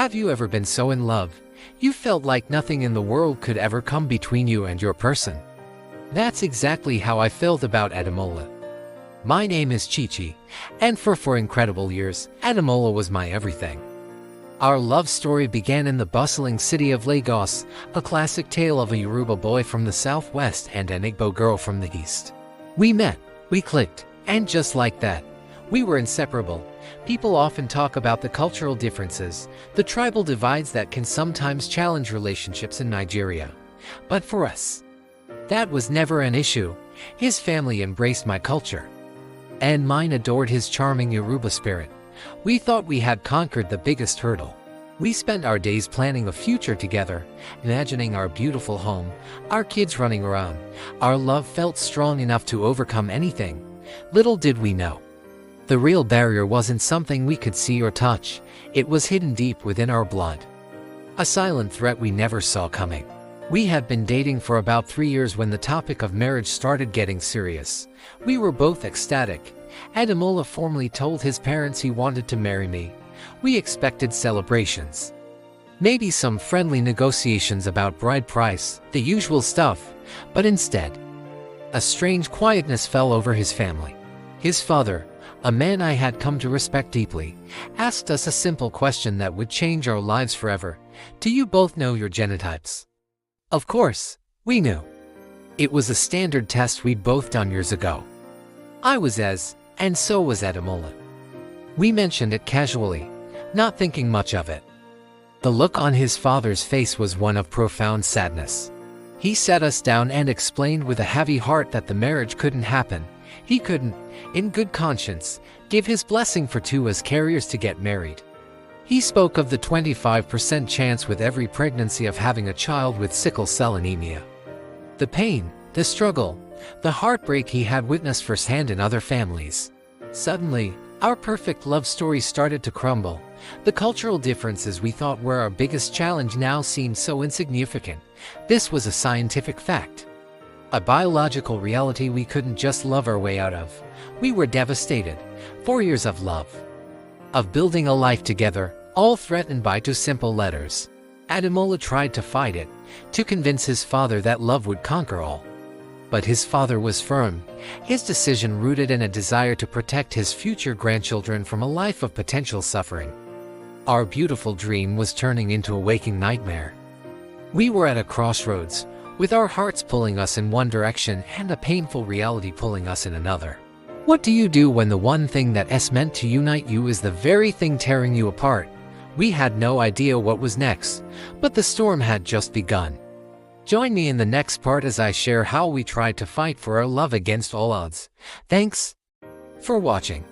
Have you ever been so in love, you felt like nothing in the world could ever come between you and your person? That's exactly how I felt about Ademola. My name is Chichi, and for 4 incredible years, Ademola was my everything. Our love story began in the bustling city of Lagos, a classic tale of a Yoruba boy from the southwest and an Igbo girl from the east. We met, we clicked, and just like that, we were inseparable. People often talk about the cultural differences, the tribal divides that can sometimes challenge relationships in Nigeria. But for us, that was never an issue. His family embraced my culture, and mine adored his charming Yoruba spirit. We thought we had conquered the biggest hurdle. We spent our days planning a future together, imagining our beautiful home, our kids running around. Our love felt strong enough to overcome anything. Little did we know, the real barrier wasn't something we could see or touch. It was hidden deep within our blood. A silent threat we never saw coming. We had been dating for about 3 years when the topic of marriage started getting serious. We were both ecstatic. Ademola formally told his parents he wanted to marry me. We expected celebrations, maybe some friendly negotiations about bride price, the usual stuff, but instead, a strange quietness fell over his family. His father, a man I had come to respect deeply, asked us a simple question that would change our lives forever. Do you both know your genotypes? Of course, we knew. It was a standard test we'd both done years ago. I was S, and so was Ademola. We mentioned it casually, not thinking much of it. The look on his father's face was one of profound sadness. He sat us down and explained with a heavy heart that the marriage couldn't happen. He couldn't, in good conscience, give his blessing for two as carriers to get married. He spoke of the 25% chance with every pregnancy of having a child with sickle cell anemia. The pain, the struggle, the heartbreak he had witnessed firsthand in other families. Suddenly, our perfect love story started to crumble. The cultural differences we thought were our biggest challenge now seemed so insignificant. This was a scientific fact, a biological reality we couldn't just love our way out of. We were devastated. 4 years of love, of building a life together, all threatened by 2 simple letters. Ademola tried to fight it, to convince his father that love would conquer all. But his father was firm, his decision rooted in a desire to protect his future grandchildren from a life of potential suffering. Our beautiful dream was turning into a waking nightmare. We were at a crossroads, with our hearts pulling us in one direction and a painful reality pulling us in another. What do you do when the one thing that is meant to unite you is the very thing tearing you apart? We had no idea what was next, but the storm had just begun. Join me in the next part as I share how we tried to fight for our love against all odds. Thanks for watching.